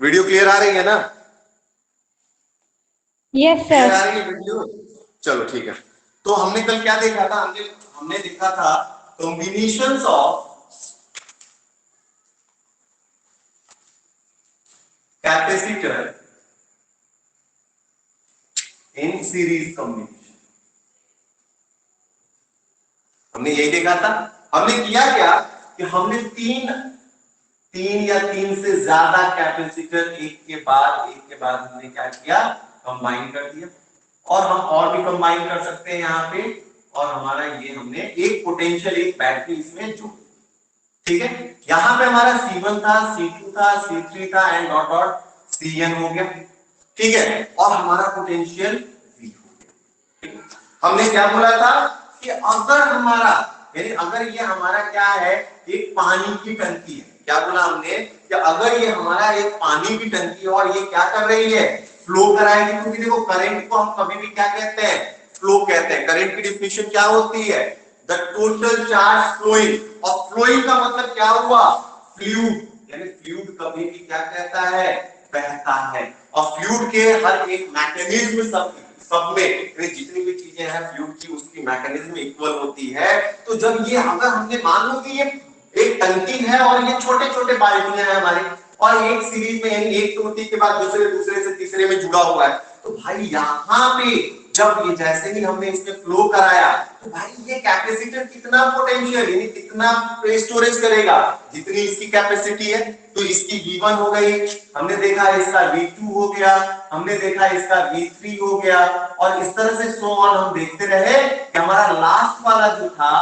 Video clear आ रही है ना? यस क्लियर आ सर। रही है वीडियो? चलो ठीक है। तो हमने कल क्या देखा था? हमने देखा था combinations of capacitor in series combination. हमने यही देखा था। हमने किया क्या कि हमने तीन या तीन से ज्यादा कैपेसिटर एक के बाद हमने क्या किया, कंबाइन कर दिया। और हम और भी कंबाइन कर सकते हैं यहाँ पे। और हमारा ये हमने एक पोटेंशियल एक बैटरी इसमें जोड़, ठीक है। यहां पे हमारा C1 था, C2 था, C3 था एंड डॉट डॉट Cn हो गया, ठीक है। और हमारा पोटेंशियल V हो गया। हमने क्या बोला था कि अगर हमारा, यानी अगर ये हमारा क्या है, एक पानी की टंकी है। क्या बोला हमने कि अगर ये हमारा एक पानी की टंकी है और ये क्या कर रही है, फ्लो कराएगी, क्योंकि देखो करंट को हम कभी भी क्या कहते हैं, फ्लो कहते हैं। करंट की डेफिनेशन क्या होती है, द टोटल चार्ज फ्लोइंग। और फ्लोइंग का मतलब क्या हुआ, फ्लूइड, यानी फ्लूइड कभी भी क्या कहता है, बहता है। और फ्लूइड के हर एक मैकेनिज्म सब में जितनी भी चीजें हैं फ्लूइड की, उसकी मैकेनिज्म इक्वल होती है। तो जब ये अगर हमने मान लो कि ये एक टंकी है और ये छोटे छोटे बाल्टियां हैं हमारे, और एक सीरीज में यानी एक टोटी के बाद दूसरे दूसरे से तीसरे में जुड़ा हुआ है, तो भाई यहाँ पे जब ये जैसे ही हमने इसमें फ्लो कराया, तो भाई ये कैपेसिटर कितना पोटेंशियल यानी कितना स्टोरेज करेगा, जितनी इसकी कैपेसिटी है। तो इसकी V1 हो गई, हमने देखा इसका V2 हो गया, हमने देखा इसका V3 हो गया, और इस तरह से सो ऑन हम देखते रहे कि हमारा लास्ट वाला जो था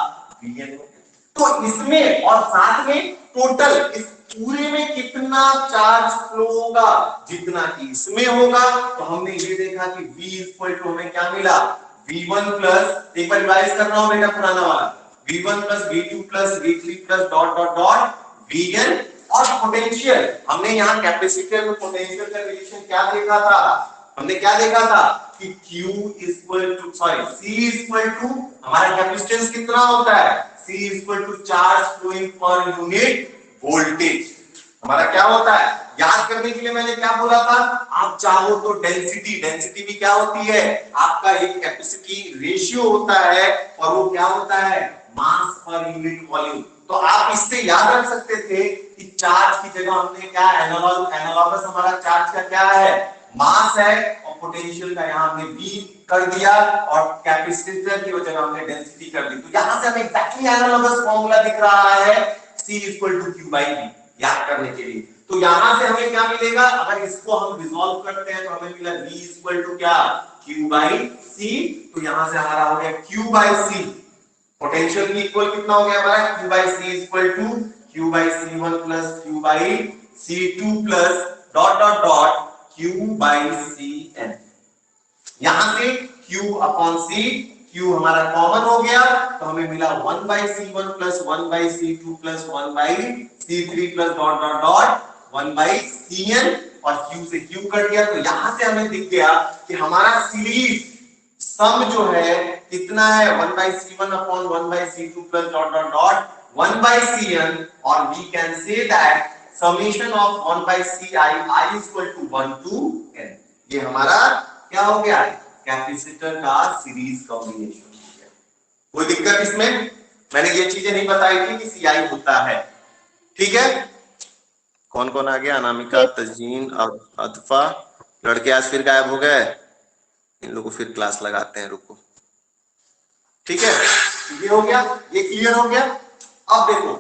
Vn हो गया। तो इसमें और साथ में टोटल इस पूरे में कितना चार्ज फ्लो होगा, जितना कि इसमें होगा। तो हमने ये देखा कि V इक्वल टू हमें क्या मिला, V1 प्लस, एक बार रिवाइज कर रहा हूं बेटा पुराना वाला, V1 plus V2 plus V3 plus dot dot dot Vn। और पोटेंशियल हमने यहाँ कैपेसिटर में पोटेंशियल का रिलेशन क्या देखा था, हमने क्या देखा था कि Q equal to C equal to हमारा कैपेसिटेंस कितना होता है, C equal to charge flowing per unit voltage. हमारा क्या होता है, याद करने के लिए मैंने क्या बोला था, आप चाहो तो डेंसिटी, डेंसिटी भी क्या होती है, आपका एक कैपेसिटी रेशियो होता है, और वो क्या होता है, मास पर यूनिट वॉल्यूम। तो आप इससे याद रख सकते थे कि चार्ज की जगह हमने क्या, एनालॉगस हमारा चार्ज का क्या है, मास है, और पोटेंशियल का यहां हमने V कर दिया, और कैपेसिटर की जगह हमने डेंसिटी कर दी। तो यहां से हमें एग्जैक्टली एनालॉगस फार्मूला दिख रहा है, C equal to Q by V, याद करने के लिए। तो यहां से हमें क्या मिलेगा, अगर इसको हम रिजॉल्व करते हैं तो हमें मिला V इक्वल टू क्या, Q बाई C। तो यहां से हमारा हो गया Q बाई C, पोटेंशियल की इक्वल कितना हो गया हमारा, Q by C equal to Q by C1 plus Q by C2 plus dot dot dot Q by Cn। यहां से Q अपॉन C, Q हमारा कॉमन हो गया, तो हमें मिला 1 by C1 plus 1 by C2 plus 1 by C3 plus dot dot dot 1 by Cn। और Q से Q कट गया, तो यहां से हमें दिख गया कि हमारा सीरीज सम जो है कितना है, 1 by C1 upon 1 by C2 plus dot dot dot 1 by Cn। और we can say that summation of 1 by Ci I equal to 1 to n। ये हमारा क्या हो गया, कैपेसिटर का सीरीज कॉम्बिनेशन हो गया। कोई दिक्कत इसमें, मैंने ये चीजें नहीं बताई थी कि Ci होता है, ठीक है। कौन कौन आ गया, अनामिका, तजीन, अतफा, लड़के आज फिर गायब हो गए, इन लोगों को फिर क्लास लगाते हैं, रुको, ठीक है। ये हो गया, ये क्लियर हो गया। अब देखो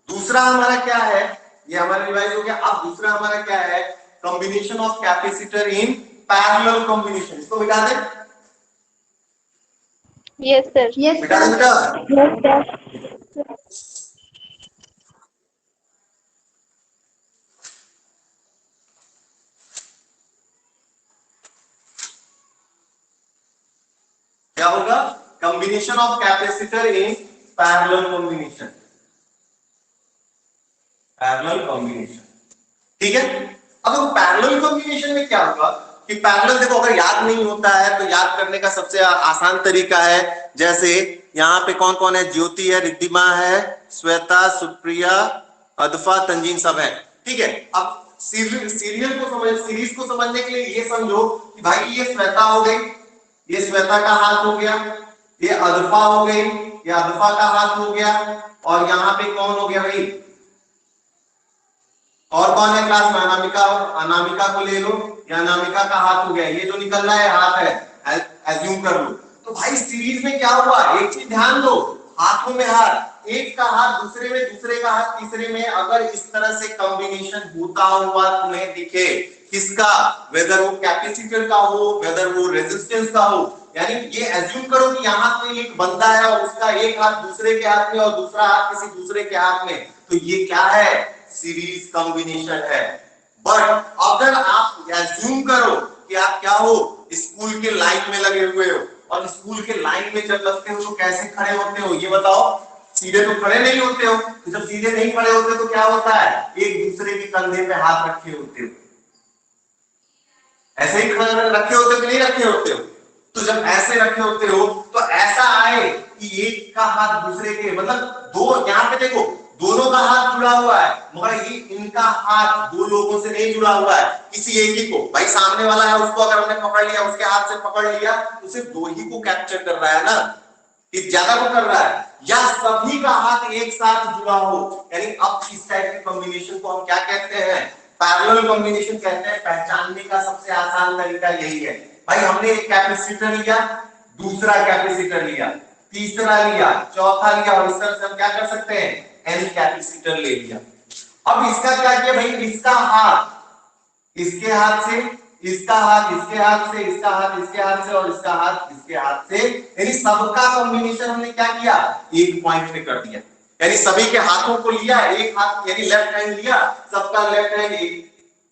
दूसरा हमारा क्या है, ये हमारा रिवाइज हो गया। अब दूसरा हमारा क्या है, combination of capacitor in parallel combination. इसको मिटा दे, यस सर। मिटा दे बेटा। Yes sir. क्या होगा, combination of capacitor in parallel combination, parallel combination, ठीक है। अब पैरेलल कॉम्बिनेशन में क्या होगा कि पैरेलल, देखो अगर याद नहीं होता है तो याद करने का सबसे आसान तरीका है, जैसे यहाँ पे कौन कौन है, ज्योति है, रिद्धिमा है, श्वेता, सुप्रिया, अदफा, तंजीन सब है, ठीक है। अब सीरीज को समझने के लिए ये समझो कि भाई ये श्वेता हो गई, ये श्वेता का हाथ हो गया, ये अदफा हो गई, ये अदफा का हाथ हो गया, और यहाँ पे कौन हो गया भाई, और कौन है क्लास में, अनामिका, अनामिका को ले लो, या अनामिका का हाथ हो गया, ये जो निकल रहा है हाथ है, एज्यूम कर लो। तो भाई सीरीज में क्या हुआ, एक चीज ध्यान दो, हाथों में हाथ, एक का हाथ दूसरे में, दूसरे का हाथ तीसरे में, अगर इस तरह से कॉम्बिनेशन होता हुआ तुम्हें दिखे, किसका, वेदर वो कैपेसिटर का हो, वेदर वो रेजिस्टेंस का हो, यानी ये एज्यूम करो कि यहाँ कोई एक बंदा है और उसका एक हाथ दूसरे के हाथ में और दूसरा हाथ किसी दूसरे के हाथ में, तो ये क्या है, सीरीज कॉम्बिनेशन है। बट अगर आप एज्यूम करो कि आप क्या हो, स्कूल के लाइन में लगे हुए हो, और स्कूल के लाइन में जब लगते हो तो कैसे खड़े होते हो, ये बताओ, सीधे तो खड़े नहीं होते हो, तो जब सीधे नहीं खड़े होते तो क्या होता है, एक दूसरे के कंधे पे हाथ रखे होते हो, ऐसे ही खड़े रखे होते हो कि नहीं रखे होते हो, तो जब ऐसे रखे होते हो तो ऐसा आए कि एक का हाथ दूसरे के, मतलब दो, यहाँ पे देखो दोनों का हाथ जुड़ा हुआ है, मगर ये इनका हाथ दो लोगों से नहीं जुड़ा हुआ है, किसी एक ही को, भाई सामने वाला है उसको अगर हमने पकड़ लिया, उसके हाथ से पकड़ लिया तो सिर्फ दो ही को कैप्चर कर रहा है ना, ये ज्यादा को कर रहा है, या सभी का हाथ एक साथ जुड़ा हो, यानी अब इस टाइप के कॉम्बिनेशन को हम क्या कहते हैं, पैरेलल कॉम्बिनेशन कहते हैं। पहचानने का सबसे आसान तरीका यही है, भाई हमने एक कैपेसिटर लिया, दूसरा कैपेसिटर लिया, तीसरा लिया, चौथा लिया, और इस तरह से हम क्या कर सकते हैं, एन कैपेसिटर ले लिया। अब इसका क्या किया भाई, इसका हाथ इसके हाथ से, इसका हाथ इसके हाथ से, इसका हाथ इसके हाथ से, और इसका हाथ इसके हाथ से, यानी सबका कॉम्बिनेशन हमने क्या किया, एक पॉइंट पे कर दिया, यानी सभी के हाथों को लिया, एक हाथ यानी लेफ्ट हैंड लिया, सबका लेफ्ट हैंड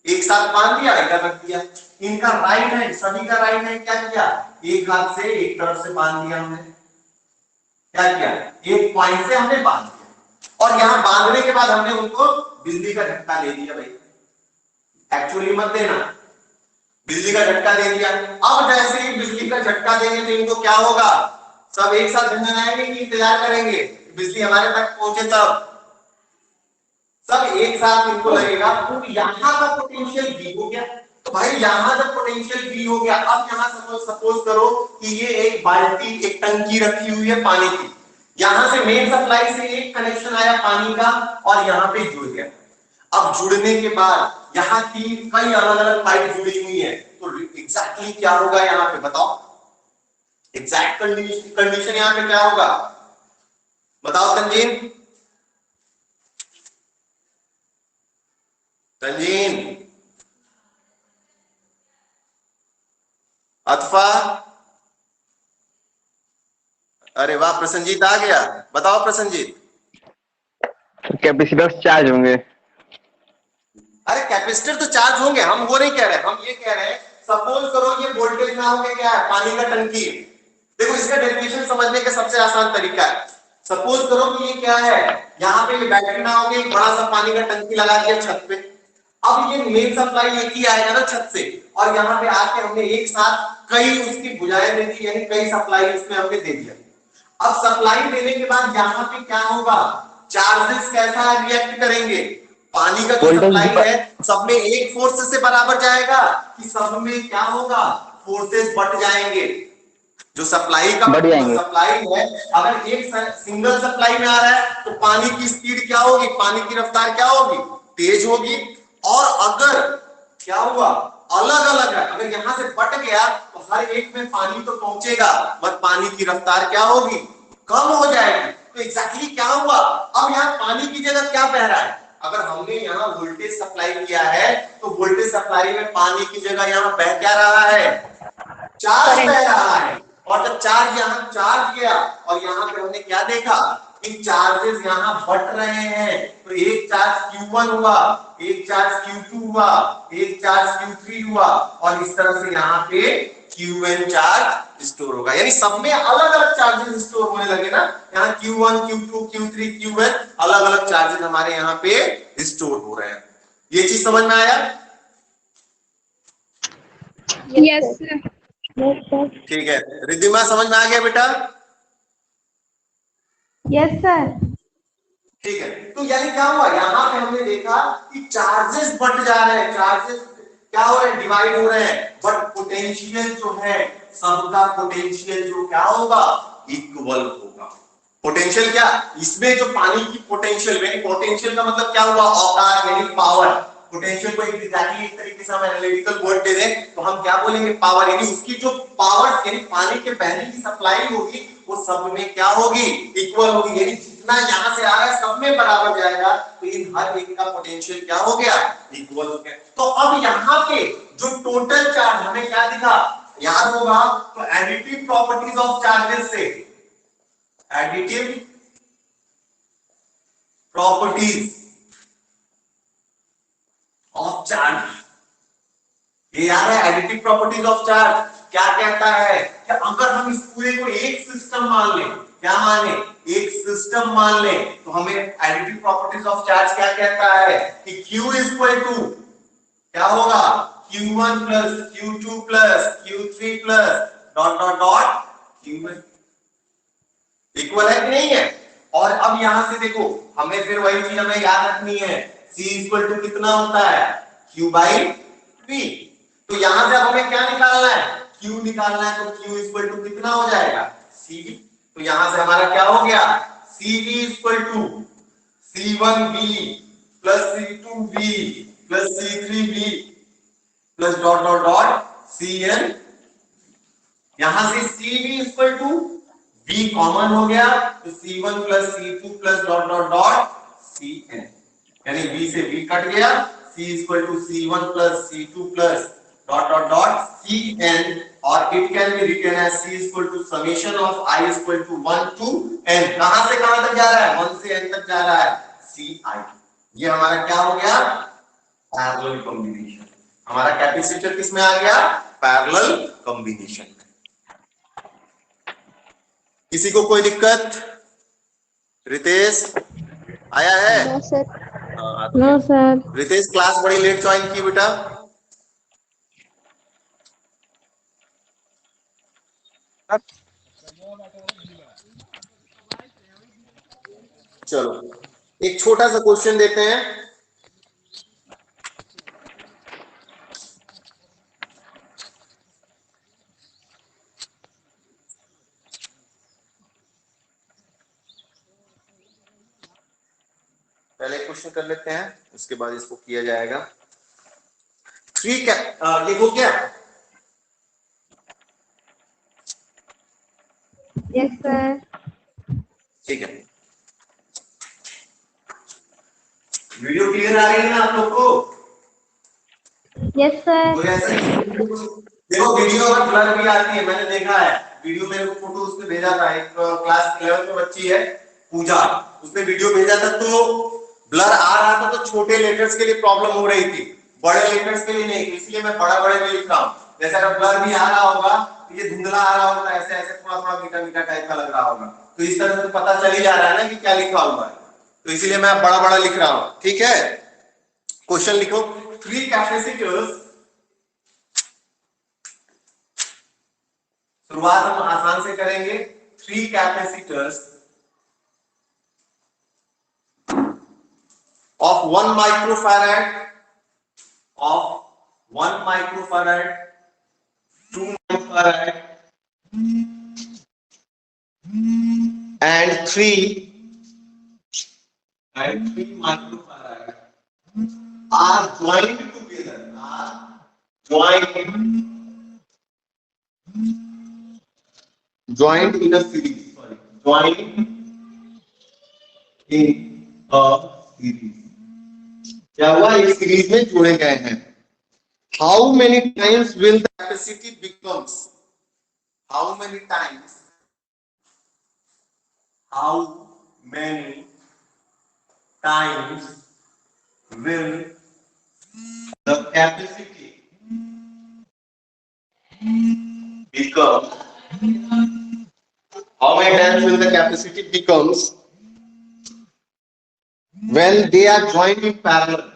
एक साथ बांध दिया, इधर रख दिया, इनका राइट हैंड, सभी का राइट हैंड क्या किया, एक हाथ से एक तरफ से बांध दिया, हमने क्या किया, एक पॉइंट से हमने बांध दिया, और यहां बांधने के बाद हमने उनको बिजली का झटका दे दिया, भाई एक्चुअली मत देना, बिजली का झटका दे दिया। अब जैसे ही बिजली का झटका देंगे तो इनको क्या होगा, सब एक साथ झंझनाएंगे कि इंतजार करेंगे बिजली हमारे तक पहुंचे, तब सब एक साथ इनको लगेगा, तो यहां का पोटेंशियल V हो गया। तो भाई यहां जब पोटेंशियल V हो गया, अब यहां सपोज करो कि ये एक बाल्टी, एक टंकी रखी हुई है पानी की, यहां से मेन सप्लाई से एक कनेक्शन आया पानी का, और यहां पे जुड़ गया। अब जुड़ने के बाद यहाँ तीन कई अलग अलग पाइप जुड़ी हुई है, तो एग्जैक्टली क्या होगा यहाँ पे बताओ, एग्जैक्ट कंडीशन यहाँ पे क्या होगा, बताओ तंजीन, तंजीन, अतफा, अरे वाह प्रसन्नजीत आ गया, बताओ प्रसन्नजीत। कैपेसिटर चार्ज होंगे। अरे कैपेसिटर तो चार्ज होंगे, हम वो नहीं कह रहे, हम ये कह रहे हैं सपोज करो ये वोल्टेज ना हो के क्या है, पानी का टंकी है। देखो इसका डेफिनेशन समझने का सबसे आसान तरीका है, सपोज करो कि ये क्या है, यहाँ पे ये बैटरी ना हो के एक बड़ा सा पानी का टंकी लगा दिया छत पे, अब ये मेन सप्लाई एक ही आएगा ना छत से, और यहाँ पे आके हमने एक साथ कई उसकी भुजाएं दे दी, यानी कई सप्लाई इसमें हमने दे दिया। अब सप्लाई देने के बाद यहाँ पे क्या होगा, चार्जेस कैसा रिएक्ट करेंगे, पानी का जो सप्लाई है सब में एक फोर्स से बराबर जाएगा, कि सब में क्या होगा, फोर्सेस बढ़ जाएंगे, जो सप्लाई का सप्लाई है, अगर एक सिंगल सप्लाई में आ रहा है तो पानी की स्पीड क्या होगी, पानी की रफ्तार क्या होगी, तेज होगी, और अगर क्या हुआ अलग अलग है, अगर यहां से बट गया तो हर एक में पानी तो पहुंचेगा, बट पानी की रफ्तार क्या होगी, कम हो जाएगी। तो एग्जैक्टली क्या हुआ, अब यहाँ पानी की जगह क्या बह रहा है, अगर हमने यहाँ वोल्टेज सप्लाई किया है तो वोल्टेज सप्लाई में पानी की जगह यहाँ बह क्या रहा है, चार्ज बह रहा है, और जब चार्ज यहाँ चार्ज गया और यहाँ पे हमने क्या देखा कि चार्जेस यहाँ बढ़ रहे हैं, तो एक चार्ज Q1 हुआ, एक चार्ज Q2 हुआ, एक चार्ज Q3 हुआ, और इस तरह से यहाँ पे Qn चार्ज स्टोर होगा, यानी सब में अलग अलग चार्जेस स्टोर होने लगे ना, यहाँ Q1 Q2 Q3 Qn अलग अलग चार्जेस हमारे यहाँ पे स्टोर हो रहे हैं। ये चीज समझ में आया? Yes sir. ठीक है, रिद्धिमा समझ में आ गया बेटा? Yes sir. ठीक है, तो यानी क्या हुआ, यहाँ पे हमने देखा कि चार्जेस बढ़ जा रहे हैं, चार्जेस क्या हो रहे हैं, डिवाइड हो रहे हैं, बट पोटेंशियल जो है, सबका पोटेंशियल जो क्या होगा, इक्वल होगा। पोटेंशियल क्या, इसमें जो पानी की पोटेंशियल, यानी पोटेंशियल का मतलब क्या हुआ, औकात यानी पावर। पोटेंशियल को एग्जैक्टली इस तरीके से हम एनालिटिकल वर्ड दे दें तो हम क्या बोलेंगे, पावर, यानी उसकी जो पावर यानी पानी के बहने की सप्लाई होगी वो सब में क्या होगी, इक्वल होगी, यानी जितना यहां से आ रहा है सब में बराबर जाएगा, तो इन हर एक का पोटेंशियल क्या हो गया, इक्वल हो गया। तो अब यहाँ पे जो टोटल चार्ज हमें क्या दिखा, याद होगा, तो एडिटिव प्रॉपर्टीज ऑफ चार्जेस से, एडिटिव प्रॉपर्टीज ऑफ चार्ज, ये याद है, एडिटिव प्रॉपर्टीज ऑफ चार्ज क्या कहता है कि अगर हम इस पूरे को एक सिस्टम मान लें, क्या माने, एक सिस्टम मान लें, तो हमें एडिटिव प्रॉपर्टीज ऑफ चार्ज क्या कहता है कि Q इज इक्वल टू क्या होगा, Q1 plus Q2 plus Q3 plus dot dot dot Q1, equal है कि नहीं है। और अब यहां से देखो, हमें फिर वही चीज हमें याद रखनी है, C इक्वल टू कितना होता है, Q बाई V। तो यहां से अब हमें क्या निकालना है, Q निकालना है, तो Q इक्वल टू कितना हो जाएगा, CV। तो यहां से हमारा क्या हो गया, CV equal to C1V plus C2V plus C3V plus dot dot dot Cn। यहां से CV equal to V common हो गया, तो C1 plus C2 plus dot dot dot Cn, यानी V से V कट गया, C equal to C1 plus C2 plus dot dot dot Cn, और it can be written as C equal to summation of I equal to 1 to n। कहां से कहां तक जा रहा है, 1 से n तक जा रहा है, Ci। ये हमारा क्या हो गया, पैरेलल कॉम्बिनेशन। हमारा कैपेसिटर किसमें आ गया, पैरेलल कॉम्बिनेशन। किसी को कोई दिक्कत, रितेश आया है, नो सर। हाँ, नो सर। रितेश क्लास बड़ी लेट ज्वाइन की बेटा, चलो एक छोटा सा क्वेश्चन देते हैं। पहले क्वेश्चन कर लेते हैं, उसके बाद इसको किया जाएगा। ठीक है, देखो क्या, यस सर। ठीक है, वीडियो क्लियर आ रही है ना आप लोग को, यस सर। कोई ऐसा देखो वीडियो अगर ब्लर भी आती है, मैंने देखा है वीडियो, मेरे को फोटो उसने भेजा था, एक क्लास 11 में बच्ची है पूजा, उसने वीडियो भेजा था, तो ब्लर आ रहा था, तो छोटे लेटर्स के लिए प्रॉब्लम हो रही थी, बड़े लेटर्स के लिए नहीं, इसलिए मैं बड़ा बड़े में लिख रहा हूँ। जैसे अगर ब्लर भी आ रहा होगा तो ये धुंधला आ रहा होगा, ऐसे ऐसे थोड़ा थोड़ा मीठा मीठा टाइप का लग रहा होगा, तो इस तरह से पता चल ही जा रहा है ना कि क्या लिखा हुआ है, तो इसीलिए मैं बड़ा बड़ा लिख रहा हूँ। ठीक है, क्वेश्चन लिखो, 3 कैपेसिटर्स, शुरुआत हम आसान से करेंगे, 3 capacitors of 1 microfarad, of 1 microfarad, 2 microfarad and 3 microfarad are joined together, joined in a series, joined in a series, क्या हुआ, ये सीरीज में जोड़े गए हैं। How many times will the capacity becomes, how many times, how many times will the capacity become, how many times will the capacity becomes when they are joined in parallel,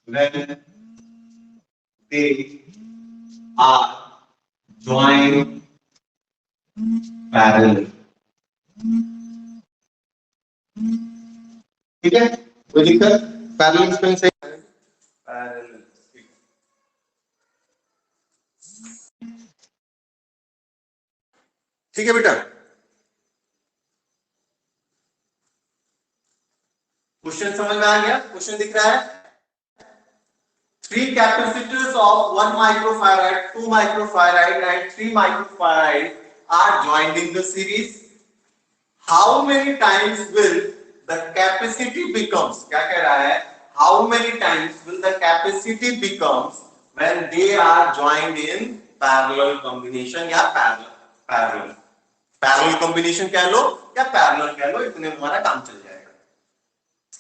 when they are joined parallel, ठीक है, कोई दिक्कत? Parallel spring से parallel, ठीक है बेटा। Question समझ में आ गया? क्वेश्चन दिख रहा है? Three capacitors of 1 microfarad, 2 microfarad and 3 microfarad are joined in the series. How many times will the capacity becomes? क्या कह रहा है? How many times will the capacity becomes when they are joined in parallel combination या parallel combination कह लो या parallel कह लो, इतने में हमारा काम चल जाएगा।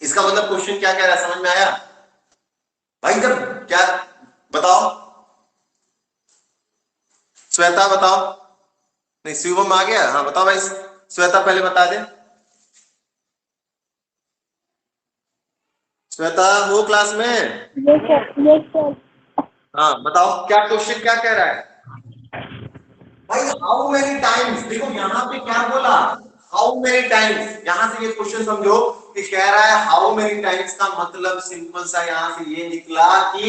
इसका मतलब क्वेश्चन क्या कह रहा है, समझ में आया भाई? जब क्या बताओ, श्वेता बताओ, नहीं शिवम आ गया, हाँ बताओ भाई, श्वेता पहले बता दे। श्वेता हो क्लास में? Yes sir. हाँ बताओ, क्या क्वेश्चन क्या कह रहा है भाई? हाउ मेनी टाइम्स, देखो यहाँ पे क्या बोला, हाउ मेनी टाइम्स, यहां से ये क्वेश्चन समझो कि कह रहा है हाउ मेनी टाइम्स का मतलब सिंपल सा यहां से ये निकला कि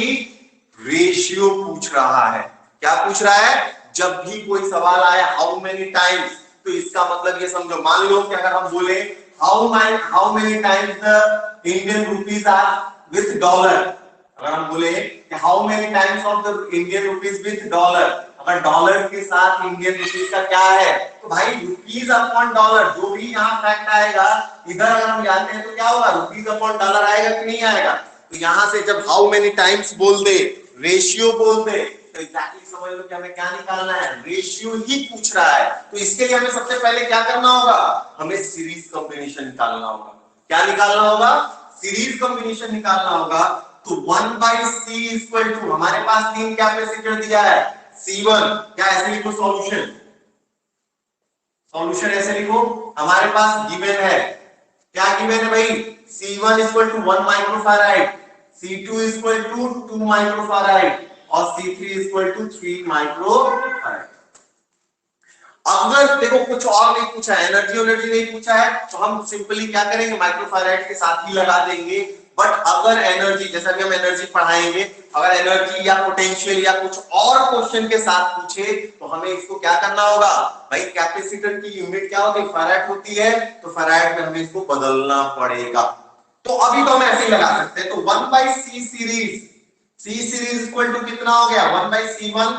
रेशियो पूछ रहा है। क्या पूछ रहा है? जब भी कोई सवाल आए हाउ मेनी टाइम्स, तो इसका मतलब ये समझो, मान लो कि अगर हम बोले how many times the Indian rupees are with dollar, अगर हम बोले कि how many times of the Indian rupees with dollar, अगर डॉलर के साथ इंडियन रुपीज का क्या है, तो भाई रुपीज अपॉन डॉलर, जो भी यहाँ फैक्ट आएगा इधर अगर हम जानते हैं तो क्या होगा, रुपीज अपॉन डॉलर आएगा कि नहीं आएगा? तो यहां से जब हाउ मेनी टाइम्स बोल दे, रेशियो बोल दे, तो एग्जैक्टली समझ लो कि हमें क्या निकालना है, रेशियो ही पूछ रहा है। तो इसके लिए हमें सबसे पहले क्या करना होगा, हमें सीरीज कॉम्बिनेशन निकालना होगा। क्या निकालना होगा? सीरीज कॉम्बिनेशन निकालना होगा। तो 1 बाई सी इक्वल टू, हमारे पास 3 कैपेसिटर दिया है, C1, क्या ऐसे लिखो सॉल्यूशन, सॉल्यूशन ऐसे लिखो, हमारे पास गिवन है, क्या गिवन है भाई? C1 equal to 1 microfarad, C2 equal to 2 microfarad और C3 इक्वल टू 3 माइक्रोफैराड। अगर देखो कुछ और नहीं पूछा है, एनर्जी नहीं पूछा है, तो हम सिंपली क्या करेंगे, माइक्रोफैराड के साथ ही लगा देंगे। बट अगर एनर्जी, जैसा कि हम एनर्जी पढ़ाएंगे, अगर एनर्जी या पोटेंशियल या कुछ और क्वेश्चन के साथ पूछे तो हमें इसको क्या करना होगा भाई, कैपेसिटर की यूनिट क्या होती है, फैराड होती है, तो फैराड में हमें इसको बदलना पड़ेगा। तो अभी तो हम ऐसे ही लगा सकते हैं। तो 1 by C series equal to कितना हो गया, 1 by C1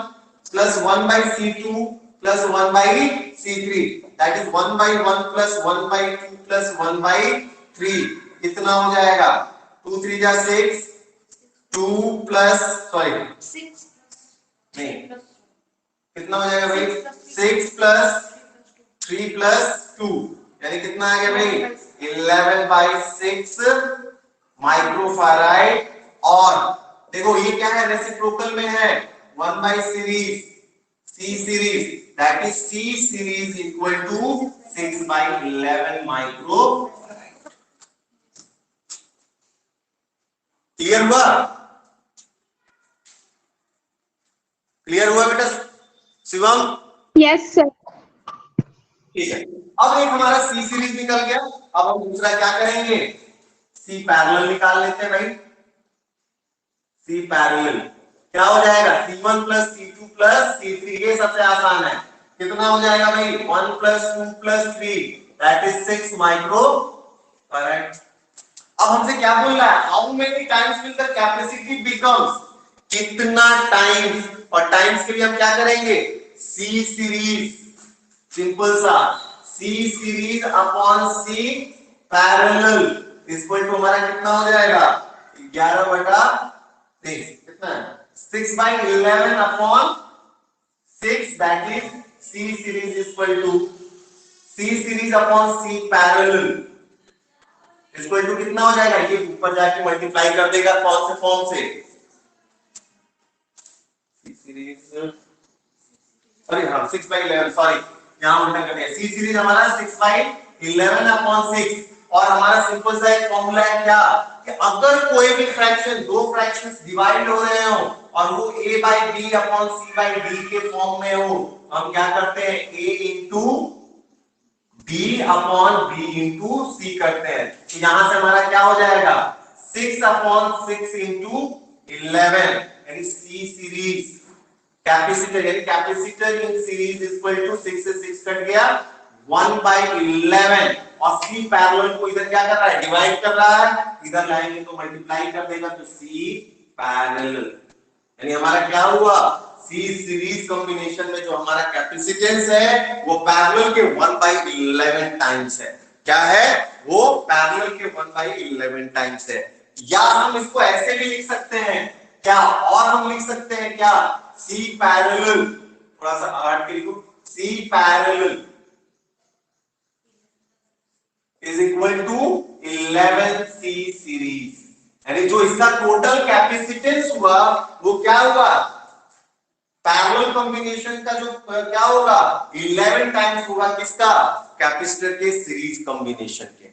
plus 1 by C2 plus 1 by C3, that is 1 by 1 plus 1 by 2 plus 1 by 3, कितना हो जाएगा, 2 3 जा 6, 2 प्लस सॉरी 6 नहीं, कितना हो जाएगा भाई, 6 प्लस 3 प्लस 2, यानी कितना आ गया भाई, 11 बाई 6 माइक्रोफैराड। और देखो ये क्या है, रेसिप्रोकल में है, 1 by series C series, that is C series equal to 6 by 11 micro। Clear हुआ? क्लियर हुआ बेटा शिवम? Yes sir. ठीक है, अब एक हमारा C सीरीज निकल गया। अब हम दूसरा क्या करेंगे, C पैरेलल निकाल लेते हैं भाई। C पैरेलल क्या हो जाएगा, C1 plus C2 plus C3, ये सबसे आसान है, कितना हो जाएगा भाई, 1 plus 2 plus 3, that is 6 microfarad. अब हमसे क्या बोल रहा है, how many times will the capacity becomes, कितना टाइम्स, और टाइम्स के लिए हम क्या करेंगे, C सीरीज, सिंपल सा C series upon C parallel equal to हमारा कितना हो जाएगा, 11 बटा 6, कितना है, 6 by 11 upon 6, that is C series equal to C series upon C parallel equal to कितना हो जाएगा, ये ऊपर जाके मल्टीप्लाई कर देगा कौन से फॉर्म से, C series, अरे हाँ 6 by 11, सॉरी यहाँ उल्टा कर दिया, C series हमारा 6 by 11 upon 6, और हमारा सिंपल सा एक फॉर्मूला है क्या, कि अगर कोई भी फ्रैक्शन, दो फ्रैक्शंस डिवाइड हो रहे हो और वो a by b upon c by d के फॉर्म में हो, हम क्या करते हैं, a into D upon B into C करते हैं तो यहां से हमारा क्या हो जाएगा 6 अपॉन 6 इंटू 11 यानी सी सीरीज कैपेसिटर यानी capacitor in series equal to 6 से 6 कट गया 1/11 और सी पैरेलल को इधर क्या कर रहा है डिवाइड कर रहा है इधर लाएंगे तो मल्टीप्लाई कर देगा तो सी पैरेलल यानी हमारा क्या हुआ सी सीरीज कॉम्बिनेशन में जो हमारा कैपेसिटेंस है वो पैरेलल के 1/11 टाइम्स है क्या है वो पैरेलल के 1/11 टाइम्स है या हम इसको ऐसे भी लिख सकते हैं क्या और हम लिख सकते हैं क्या सी पैरेलल थोड़ा सा हट के लिखो C parallel is equal to 11 C series यानी जो इसका टोटल कैपेसिटेंस हुआ वो क्या हुआ पैरेलल कॉम्बिनेशन का जो क्या होगा 11 टाइम्स होगा किसका कैपेसिटर के सीरीज कॉम्बिनेशन के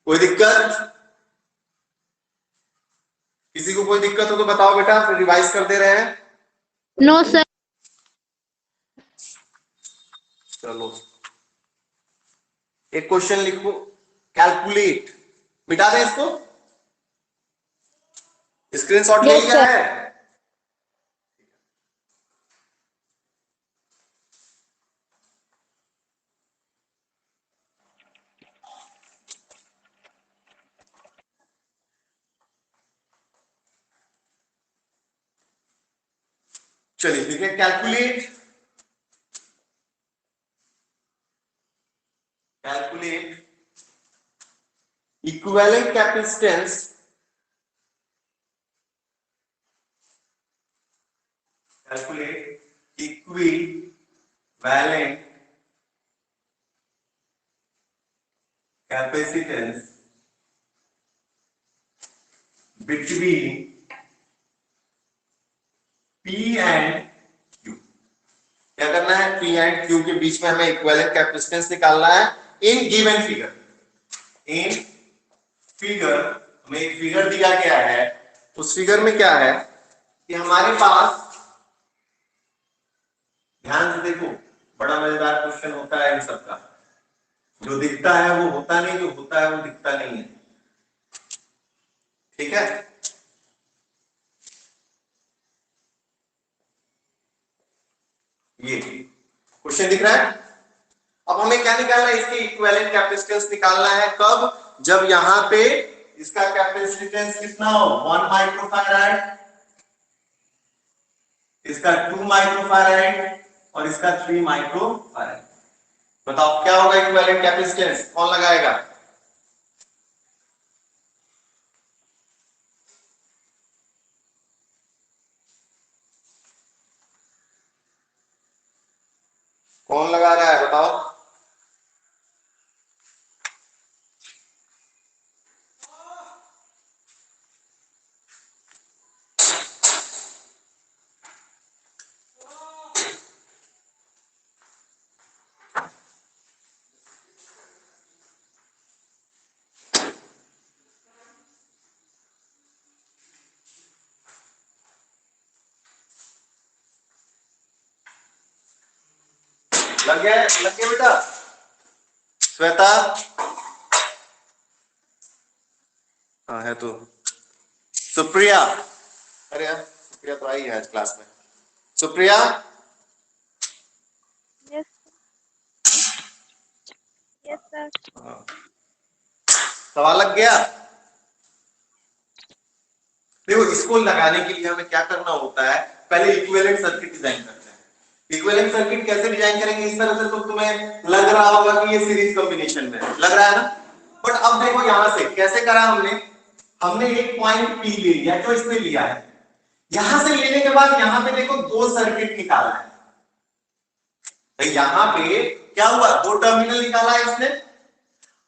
कोई दिक्कत किसी को कोई दिक्कत हो तो बताओ बेटा फिर रिवाइज कर दे रहे हैं नो सर। चलो एक क्वेश्चन लिखो कैलकुलेट मिटा दें इसको स्क्रीनशॉट ले Yes, लिया sir. है चलिए ठीक है calculate equivalent capacitance calculate equivalent capacitance between P and Q क्या करना है P and Q के बीच में हमें इक्विवेलेंट कैपेसिटेंस निकालना है इन गिवन फिगर हमें एक फिगर दिया गया है उस फिगर में क्या है कि हमारे पास ध्यान से देखो बड़ा मजेदार क्वेश्चन होता है इन सबका जो दिखता है वो होता नहीं जो होता है वो दिखता नहीं है ठीक है ये क्वेश्चन दिख रहा है अब हमें क्या निकालना है इसकी इक्विवेलेंट कैपेसिटेंस निकालना है कब जब यहां पे इसका कैपेसिटेंस कितना हो 1 माइक्रोफैराड इसका 2 माइक्रोफैराड और इसका 3 माइक्रोफैराड बताओ क्या होगा इक्विवेलेंट कैपेसिटेंस कौन लगाएगा कौन लगा रहा है बताओ लग गया बेटा श्वेता हाँ है तो सुप्रिया अरे यार सुप्रिया तो आई है आज क्लास में सुप्रिया Yes. Yes, sir. सवाल लग गया देखो इसको लगाने के लिए हमें क्या करना होता है पहले इक्विवेलेंट सर्किट डिजाइन करते हैं इक्विवेलेंट सर्किट कैसे डिजाइन करेंगे इस तरह से तो तुम्हें लग रहा होगा कि ये सीरीज कॉम्बिनेशन में लग रहा है ना बट अब देखो यहां से कैसे करा हमने एक पॉइंट पी ले लिया जो इसने लिया है यहां से लेने के बाद यहां पे देखो दो सर्किट निकाला है तो यहां पे क्या हुआ दो टर्मिनल निकाला है इसने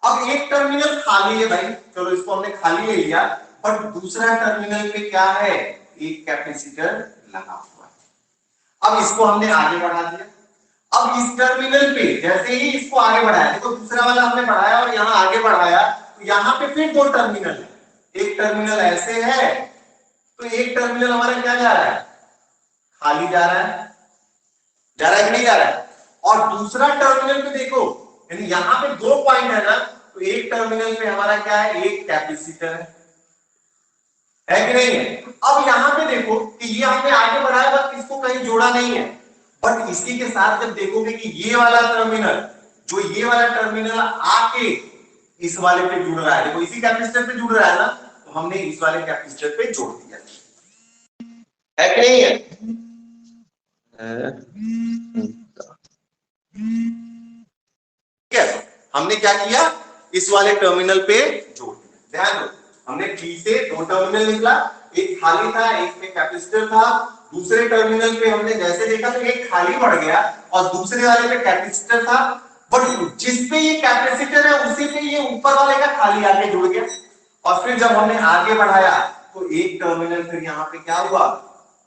अब एक टर्मिनल खाली है भाई चलो इसको हमने खाली ले लिया और दूसरा टर्मिनल पे क्या है एक कैपेसिटर लगा हुआ है अब इसको हमने आगे बढ़ा दिया अब इस टर्मिनल पे जैसे ही इसको आगे बढ़ाया देखो दूसरा वाला हमने बढ़ाया और यहां आगे बढ़ाया तो यहां पे फिर दो टर्मिनल है एक टर्मिनल ऐसे है तो एक टर्मिनल हमारा क्या जा रहा है खाली जा रहा है कि नहीं जा रहा है और दूसरा टर्मिनल पे देखो, यानी यहाँ पे 2 पॉइंट है ना, तो एक टर्मिनल पे हमारा क्या है, एक कैपेसिटर है कि नहीं है। अब यहाँ पे देखो कि ये हमने आगे बढ़ाया बट इसको कहीं जोड़ा नहीं है, बट इसी के साथ जब देखोगे कि ये वाला टर्मिनल, जो ये वाला टर्मिनल आके इस वाले पे जुड़ रहा है, देखो इसी कैपेसिटर पे जुड़ रहा है ना, तो हमने इस वाले कैपेसिटर पे जोड़ दिया है कि नहीं है। ठीक है, हमने क्या किया, इस वाले टर्मिनल पे जोड़ दिया। ध्यान दो, हमने P से 2 टर्मिनल निकला, एक खाली था, एक में कैपेसिटर था। दूसरे टर्मिनल पे हमने जैसे देखा तो एक खाली पड़ गया और दूसरे वाले पे कैपेसिटर था, बट जिस पे ये कैपेसिटर है उसी पे ये ऊपर वाले का खाली आके जुड़ गया। और फिर जब हमने आगे बढ़ाया तो एक टर्मिनल फिर यहाँ पे क्या हुआ,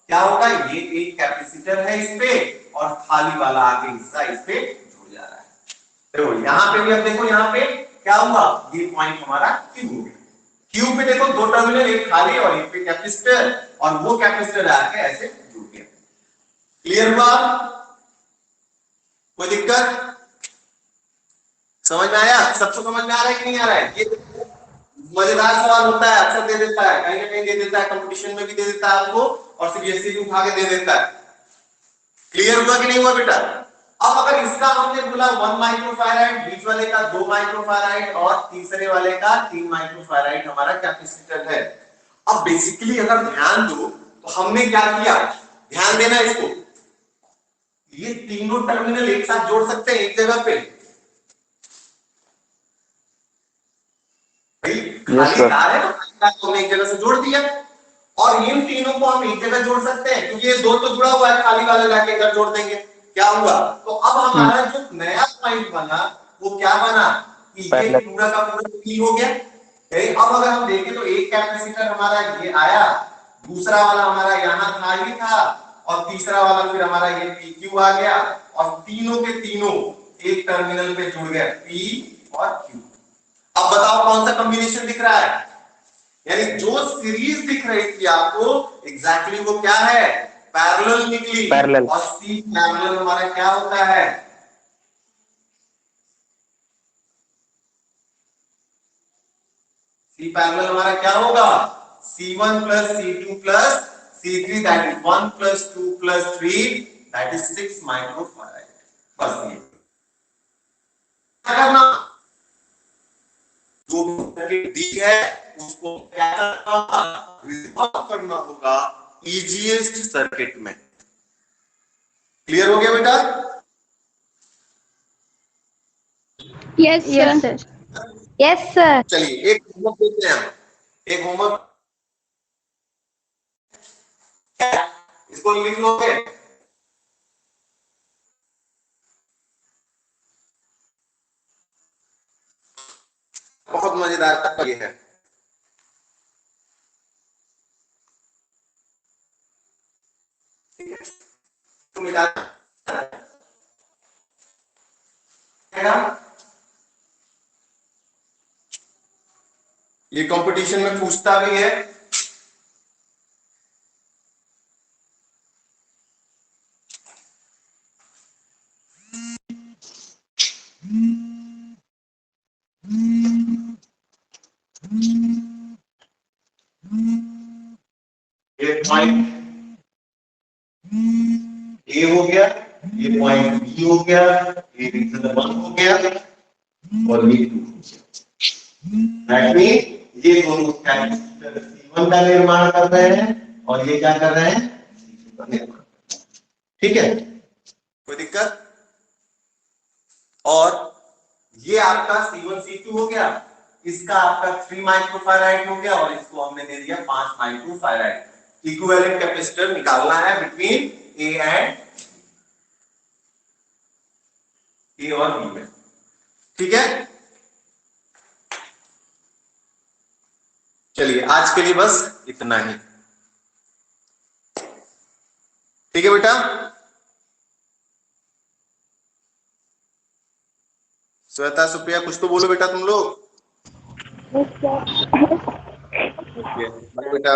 क्या होगा, ये एक कैपेसिटर है इस पे और खाली वाला आगे हिस्सा इस पे जुड़ जा रहा है। देखो यहाँ पे भी, अब देखो यहाँ पे क्या हुआ, ये पॉइंट हमारा क्यू हो गया। क्यू पे देखो 2 टर्मिनल, एक खाली और एक पे कैपेसिटर, और वो कैपेसिटर आके ऐसे जुड़ गया। क्लियर हुआ, कोई दिक्कत, समझ में आया, सबको समझ में आ रहा है कि नहीं आ रहा है। ये मजेदार सवाल होता है, अक्सर दे देता है, कहीं ना कहीं दे देता है, कंपटीशन में भी दे देता है आपको, और सीबीएसई भी उठा के दे देता है। क्लियर हुआ कि नहीं हुआ बेटा। अब अगर इसका हमने बोला 1 माइक्रोफैराड, बीच वाले का 2 माइक्रोफैराड और तीसरे वाले का 3 माइक्रोफैराड हमारा कैपेसिटर है। अब बेसिकली अगर ध्यान दो तो हमने क्या किया, ध्यान देना इसको, ये तीनों टर्मिनल एक साथ जोड़ सकते हैं एक जगह पे, खाली तार है ना, तो हमने एक जगह से जोड़ दिया, और इन तीनों को हम एक जगह जोड़ सकते हैं क्योंकि ये 2 तो जुड़ा हुआ है, खाली वाला जाके इधर जोड़ देंगे, क्या हुआ। तो अब हमारा जो नया पॉइंट बना वो क्या बना, कि ये पूरा का पूरा P हो गया। अब अगर हम देखें तो एक कैपेसिटर हमारा ये आया, दूसरा वाला हमारा यहाँ खाली था, और तीसरा वाला फिर हमारा ये PQ आ गया, और तीनों के तीनों एक टर्मिनल पे जुड़ गए, P और Q। अब बताओ कौन सा कॉम्बिनेशन दिख रहा है, यानी जो सीरीज दिख रही थी आपको एग्जैक्टली वो क्या है, पैरेलल निकली। पैरेलल, और सी पैरेलल हमारा क्या होता है, सी पैरेलल हमारा क्या होगा, C1 plus C2 plus C3, that is 1 plus 2 plus 3, that is 6 microfarad. बस ये क्या करना, जो सर्किट दी है उसको क्या करना होगा इजीएस्ट सर्किट में। क्लियर हो गया बेटा। Yes sir, yes sir. चलिए एक होमवर्क देते हैं, एक होमवर्क इसको लिख लोगे, बहुत मजेदार ये है। तो मिला ये कंपटीशन में पूछता भी है। ये पॉइंट ए हो गया, ये पॉइंट बी हो गया, ये रीजन 1 हो गया और ये 2 हो गया। दैट मीन ये दोनों कैपेसिटर C1 का निर्माण कर रहे हैं और ये क्या कर रहे हैं, C2 का निर्माण। ठीक है, कोई दिक्कत। और ये आपका C1 C2 हो गया, इसका आपका 3 माइक्रोफैराड हो गया, और इसको हमने दे दिया 5 माइक्रोफैराड। इक्विवेलेंट कैपेसिटर निकालना है बिटवीन ए एंड ए और बी में। ठीक है, चलिए आज के लिए बस इतना ही। ठीक है बेटा, श्वेता सुप्रिया कुछ तो बोलो बेटा तुम लोग। Yes sir. बेटा